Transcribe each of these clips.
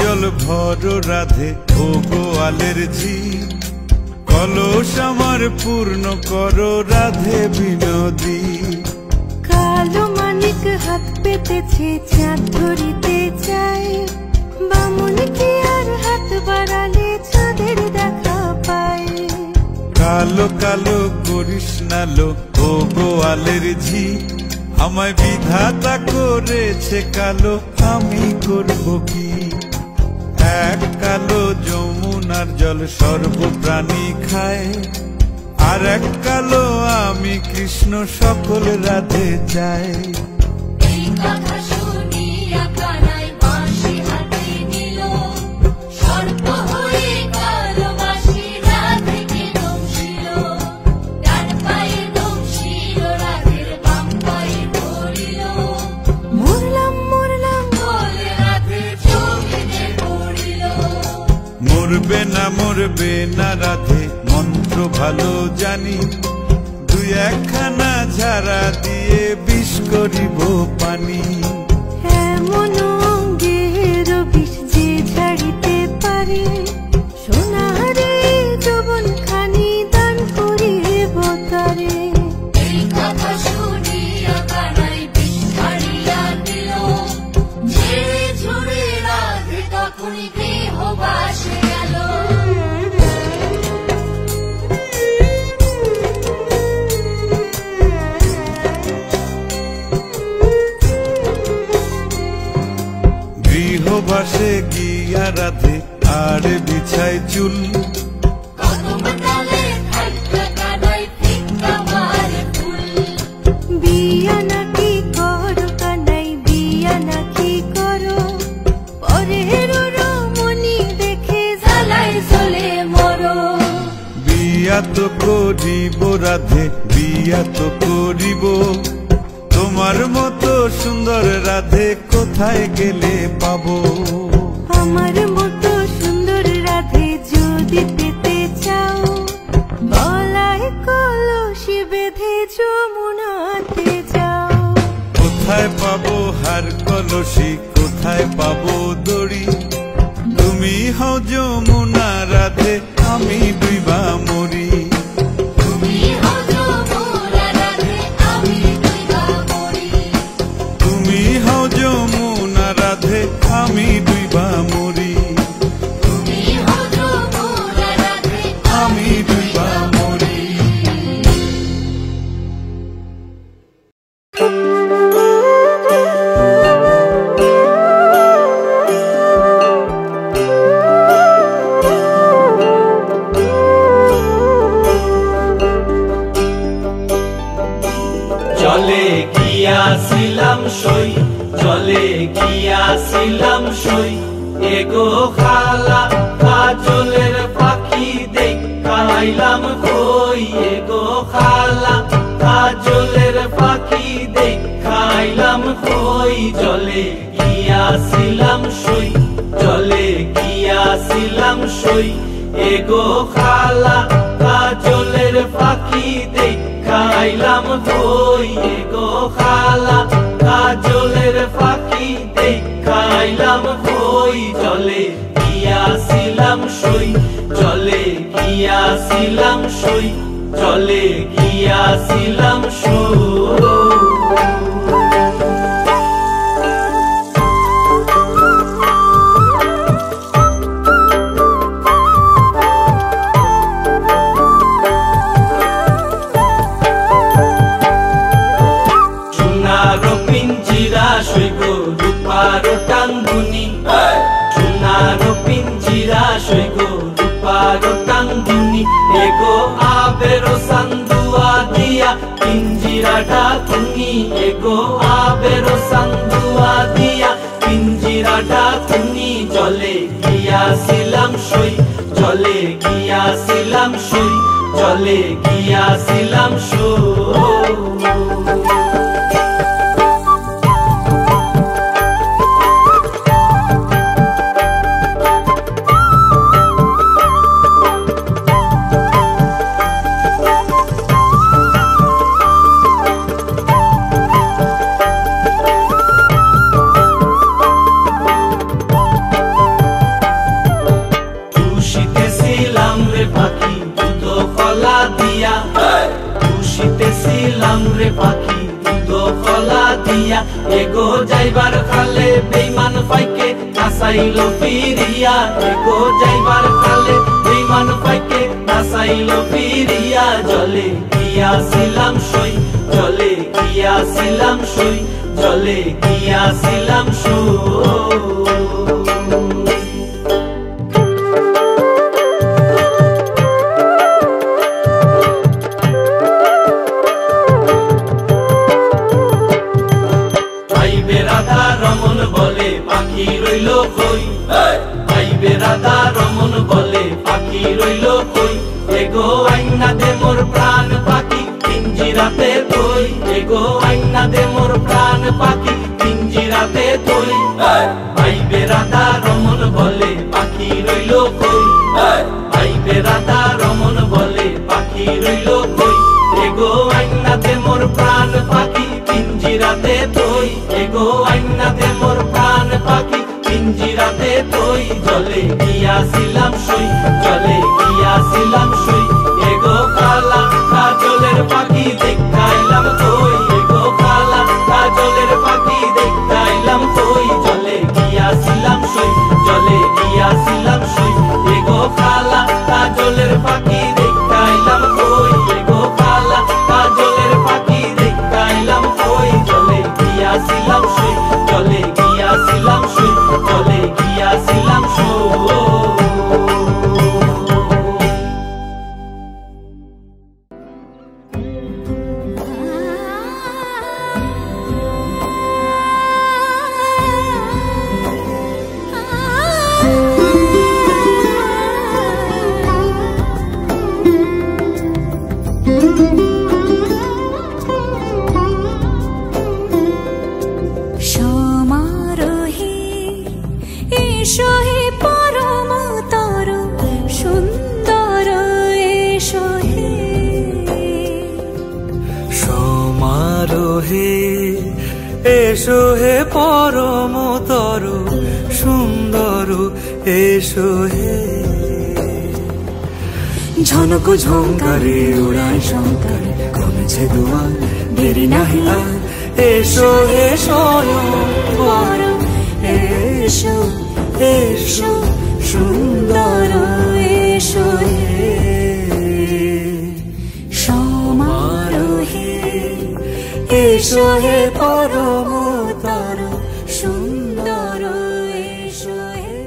জল ভরো রাধে ও গোয়ালের ঝি, কলস আমার পূর্ণ করো রাধে বিনোদী। কালো মানিক হাত পেতেছে চাঁদ ধরিতে চায়, বামুন কি আর হাত বাড়ালে চাঁদের দেখা পায়। কালো কালো করিস নালো ও গোয়ালের ঝি, আমায় বিধাতা করেছে কালো, আমি করব কি? এক কালো যমুনার জল সর্বপ্রাণী খায়, আর এক কালো আমি কৃষ্ণ সকল রাধে চাই। মরবে না রাধে মন্ত্র ভালো জানি, দুই একখানা ঝাড়া দিয়ে বিষ করিব পানি। এমন অঙ্গের বিষ যে ঝাড়িতে পারে, সোনারে যৌবন খানি দান করিব তারে। এই কথা শুনিয়া কানাই বিষ ছাড়িয়া দিল, ঝেড়ে ঝুড়ে রাধে তখনই গৃহবাসে গেল। গৃহবাসে গিয়া রাধে আর বিছাই চুল, বিয়া নাকি করো কানাই বিয়া নাকি করো, পরের রমণী দেখে জ্বালায় চলে মরো। বিয়া তো করিব রাধে বিয়া তো করিব, তোমার মতো সুন্দর রাধে কোথায় গেলে পাবো? আমার মতো সুন্দর রাধে যদি পেতে চাও, গলায় কলসি বেঁধে যমুনাতে যাও। কোথায় পাবো হার কলসি, কোথায় পাবো দড়ি? তুমি হও যমুনা রাধে, আমি ডুইবা মরি। তুমি হও যমুনা রাধে, আমি ডুইবা মরি। আমি ডুইবা মরি। জলে গিয়াছিলাম সই, জলে গিয়াছিলাম সই, এগো খালা কাজলের পাখি দেখাইলাম কই। এগো খালা কাজলের পাখি দেখাইলাম কই। জলে গিয়াছিলাম সই, জলে গিয়াছিলাম সই, এগো খালা কাজলের পাখি দেখাইলাম কই। এগো খালা কাজলের পাখি দেখাইলাম কই। জলে গিয়াছিলাম সই, জলে গিয়াছিলাম সই, জলে গিয়াছিলাম সই। রূপারো টাঙ্গুনি সোনারো পিঞ্জিরা সই গো রূপারো টাঙ্গুনি এগো আবেরো সান্দুয়া দিয়া পিঞ্জিরাটা তুমি এগো আবেরো সান্দুয়া দিয়া পিঞ্জিরাটা তুমি জলে গিয়াছিলাম সই জলে গিয়াছিলাম সই জলে গিয়াছিলাম সই রে পাখি দুধ কলা দিয়া এগো যাইবার খালে বেইমান পাইকে নাসাইলো ফিরিয়া এগো যাইবার খালে বেইমান পাইকে নাসাইলো ফিরিয়া জলে গিয়াছিলাম সই জলে গিয়াছিলাম সই জলে গিয়াছিলাম সই রাধা রমন বলে পাখি রইল কই এগো আইনা দে মোর প্রাণ পাখি পিঞ্জিরাতে তুই এগো আইনা দে মোর প্রাণ পাখি পিঞ্জিরাতে তুই ভাইবে রাধা রমন বলে পাখি রইল কই ভাইবে রাধা রমন বলে পাখি রইল কই এগো আইনা দে মোর প্রাণ পাখি পিঞ্জিরাতে তুই এগো আইনা দে মোর প্রাণ পাখি পিঞ্জিরাতে তুই জলে গিয়াছিলাম সই জলে গিয়াছিলাম সই এগো খালা কাজলের পাখি দেখাইলাম তুই এগো খালা কাজলের পাখি দেখাইলাম তুই জলে গিয়াছিলাম সই জলে গিয়াছিলাম সই এগো খালা কাজলের পাখি দেখাইলাম তুই এগো খালা কাজলের পাখি দেখাইলাম তুই জলে গিয়াছিলাম সই জলে গিয়াছিলাম সই জলে গিয়াছিলাম সই এসো হে পরম তরু সুন্দর এসো হে ঝনক ঝঙ্কারে উড়ায় শঙ্কারে কমেছে দুয়ার দেরি নাহি আর এসো হে স্বয়ং এসো এসো সুন্দর এসো হে সমারোহে এসো হে পরম তরু সুন্দর এসো হে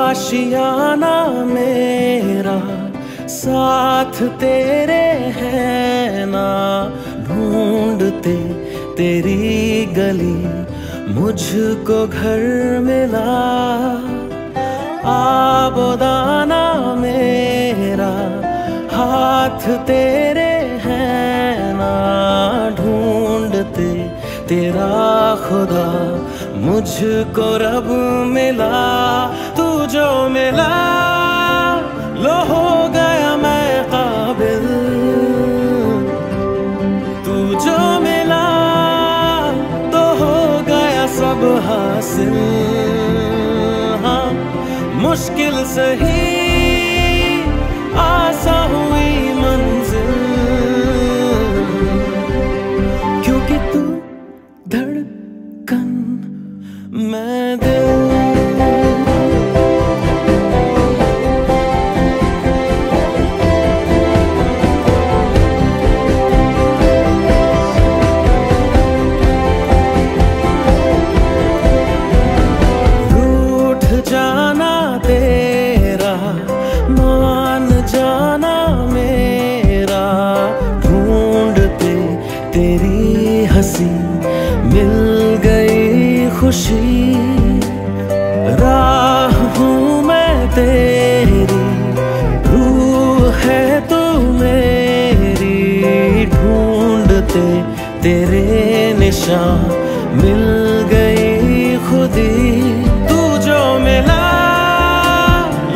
आशियाना मेरा साथ तेरे है ना ढूंढते तेरी गली मुझको घर मिला आबोदाना मेरा हाथ तेरे है ना ढूंढते तेरा खुदा मुझको रब मिला तू जो मिला लो हो गया मैं काबिल तू जो मिला तो हो गया सब हासिल हाँ मुश्किल सही आसा हुई मंजिल क्योंकि तू धड़ हंसी मिल गई खुशी, राह हूँ मैं तेरी, रूह है तू मेरी, ढूंढते तेरे निशान मिल गई खुदी। तू जो मिला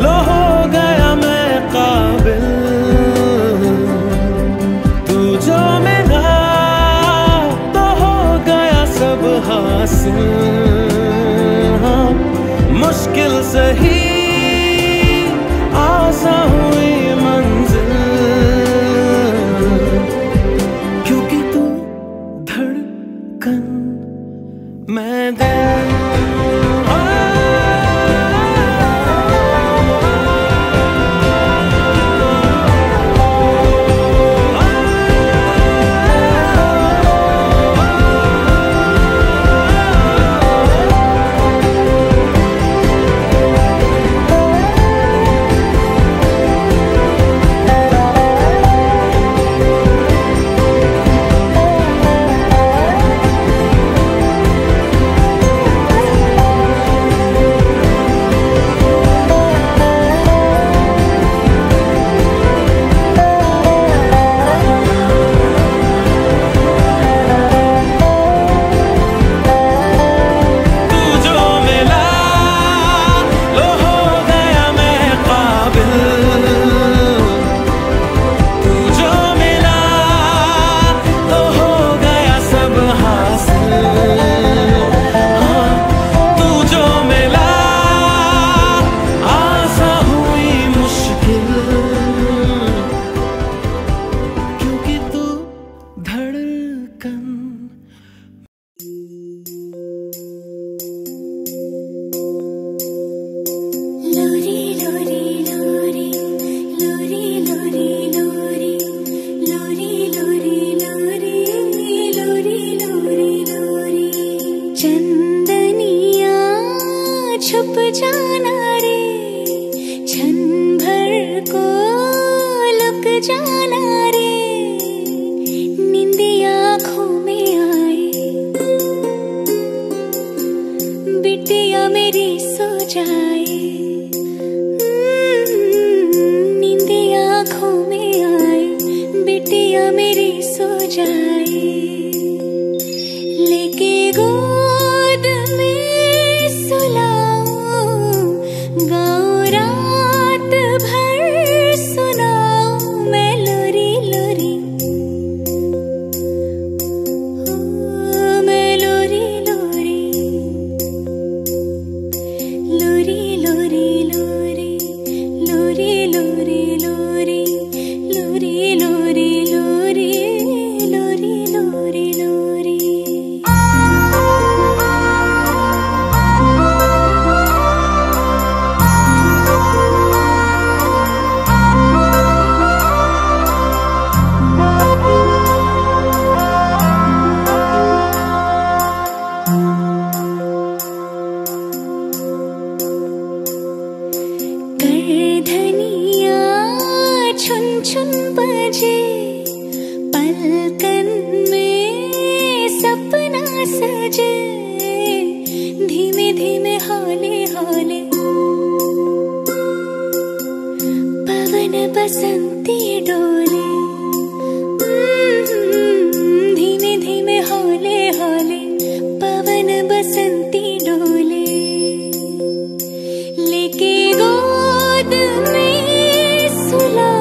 लो हो गया मैं काबिल, तू जो मिला तो हो गया सब हासिल। हाँ, मुश्किल सही आसान हुई मंजिल, क्योंकि तू धड़कन मैं दिल। छुप जाना रे, क्षण भर को लुक जाना रे, नींदी आँखों में आए, बिटिया मेरी सो जाए, नींदी आँखों में आए, बिटिया मेरी सो जाए, लेके गोद में गाऊं रात भर सुनाऊं मैं लोरी लोरी, मैं लोरी लोरी, लोरी लोरी लोरी, लोरी लोरी लोरी, लोरी लोरी लोरी, लोरी लोरी लोरी। छुन बजे पलकन में सपना सजे, धीमे धीमे हौले हौले पवन बसंती डोले, धीमे धीमे हौले हौले पवन बसंती डोले, लेके गोद में सुला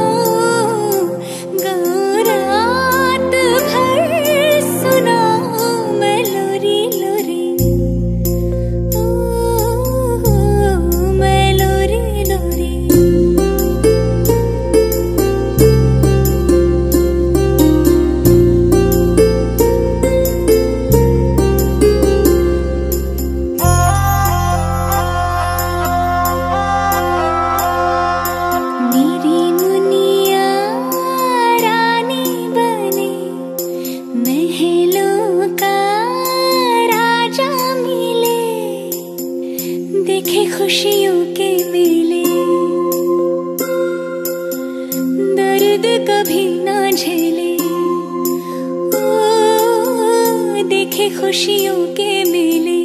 देखे खुशियों के मेले,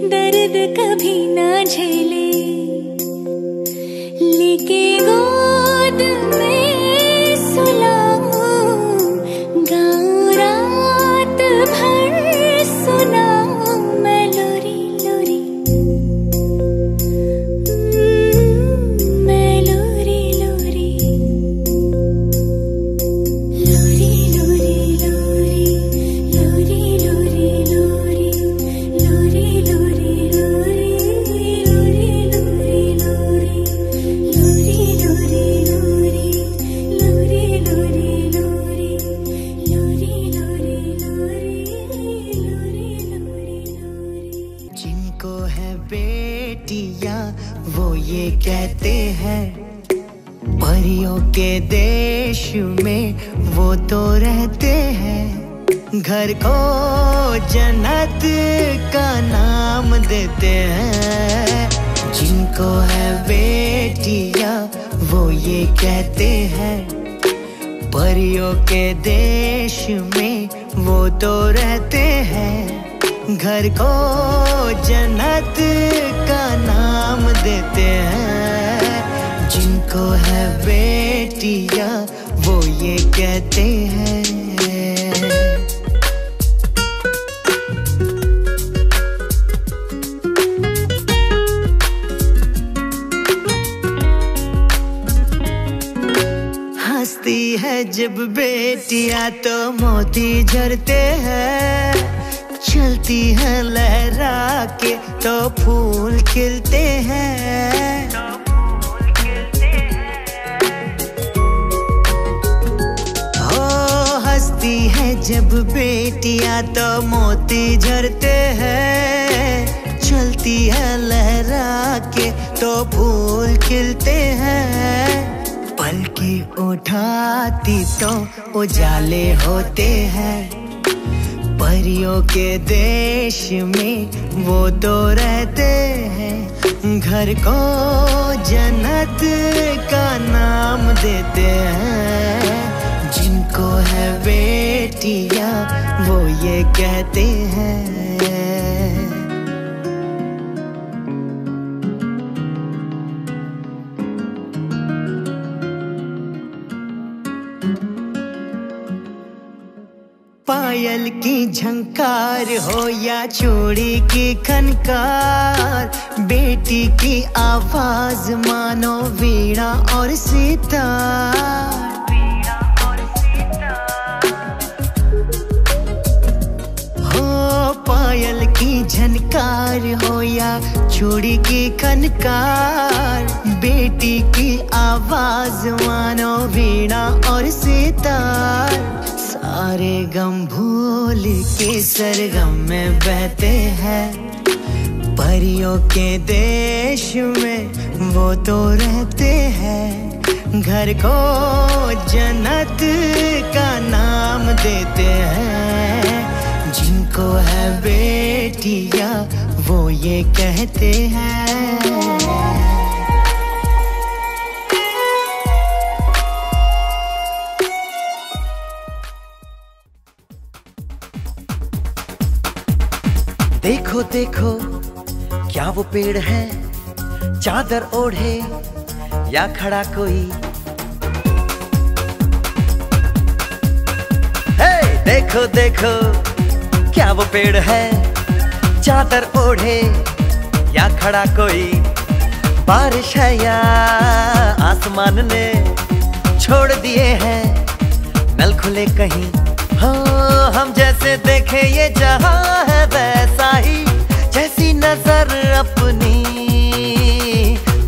दर्द कभी ना झेले। लेके गोद में सुलाऊं, गाऊं रात भर सुनाऊं मैं लोरी लोरी, मैं लोरी लोरी, लोरी लोरी लोरी, लोरी लोरी लोरी, लोरी लोरी लोरी, लोरी लोरी लोरी, लोरी लोरी लोरी, लोरी लोरी लोरी, लोरी लोरी लोरी, लोरी लोरी लोरी। जिनको है बेटियां वो ये कहते हैं, परियों के देश में वो तो रहते हैं। घर को जन्नत का नाम देते हैं। जिनको है बेटियां वो ये कहते हैं, परियों के देश में वो तो रहते हैं। घर को जन्नत का नाम देते हैं। जिनको है बेटियां वो ये कहते हैं। हंसती है जब बेटियां तो मोती झरते हैं। चलती है लहरा के तो फूल खिलते हैं। हो हंसती है जब बेटियां तो मोती झरते हैं। चलती है लहरा के तो फूल खिलते हैं। पलके उठाती तो उजाले होते हैं। परियों के देश में वो तो रहते हैं। घर को जन्नत का नाम देते हैं। जिनको है बेटियां वो ये कहते हैं। पायल की झंकार हो या चूड़ी की खनकार, बेटी की आवाज मानो वीणा और सितार। हो पायल की झनकार हो या चूड़ी की खनकार, बेटी की आवाज मानो वीणा और सितार। सारे गम भूल के सरगम में बहते हैं। परियों के देश में वो तो रहते हैं। घर को जन्नत का नाम देते हैं। जिनको है बेटियां वो ये कहते हैं। देखो देखो क्या वो पेड़ है, चादर ओढ़े या खड़ा कोई। हे देखो देखो क्या वो पेड़ है, चादर ओढ़े या खड़ा कोई। बारिश है या आसमान ने छोड़ दिए हैं नल खुले कहीं। हो हम जैसे देखे ये जहां है वैसा ही, जैसी नजर अपनी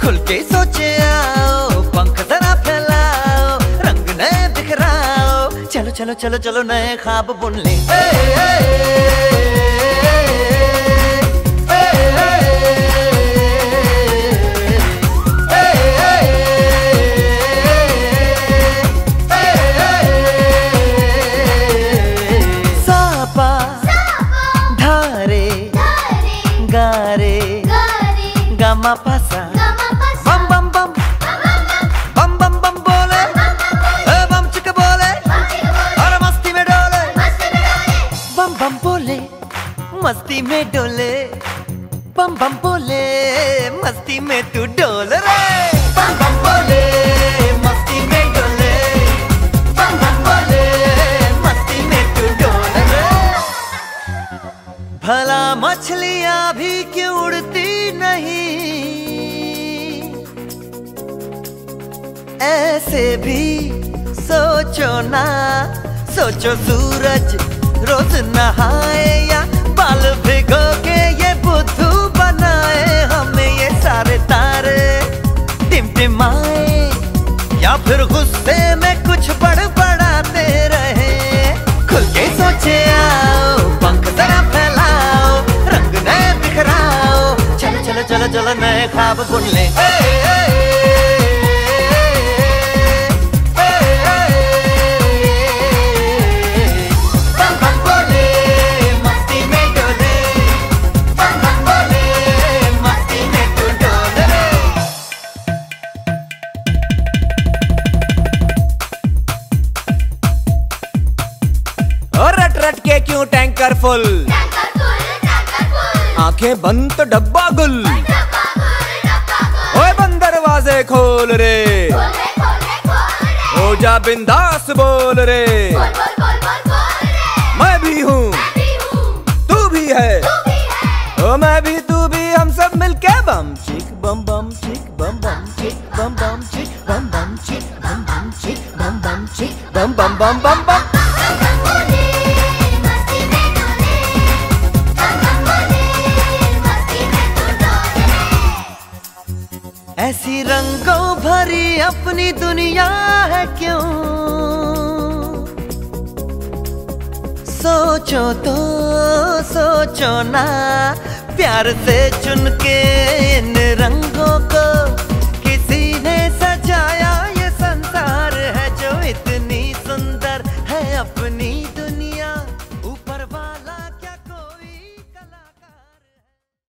खुल के सोचे आओ। पंख जरा फैलाओ, रंग नए बिखराओ। चलो चलो चलो चलो नए ख्वाब बुन ले। मा पासा बम बम बम बम बम बम बोले बम चिक बोले और मस्ती में डोले बम बम बोले मस्ती में डोले बम बम बोले, मस्ती में तू डोल रे। बम बम बोले मस्ती में डोले, बम बम बोले मस्ती में तू डोल रे। भला मछलियां भी क्यों उड़ती नहीं, ऐसे भी सोचो ना। सोचो सूरज रोज नहाए या बाल भिगो के ये बुद्धू बनाए, हमें ये सारे तारे टिमटिमाए या फिर गुस्से में कुछ बड़बड़ाते रहे। खुल के सोचे आओ, पंख जरा फैलाओ, रंग नए बिखराओ, चलो चलो चलो चलो नए ख्वाब बुन ले। रट रट के क्यों टैंकर फुल, आंखें बंद तो डब्बा गुल। ओए बंद दरवाजे खोल रे, हो जा बिंदास बोल रे। मैं भी हूँ तू भी है, ओ मैं भी तू भी, हम सब मिलके बम चिक बम बम चिक बम बम चिक बम बम चिक बम बम चिक बम बम चिक बम बम चिक बम बम बम बम बम। ऐसी रंगों भरी अपनी दुनिया है क्यों, सोचो तो सोचो ना। प्यार से चुन के इन रंगों को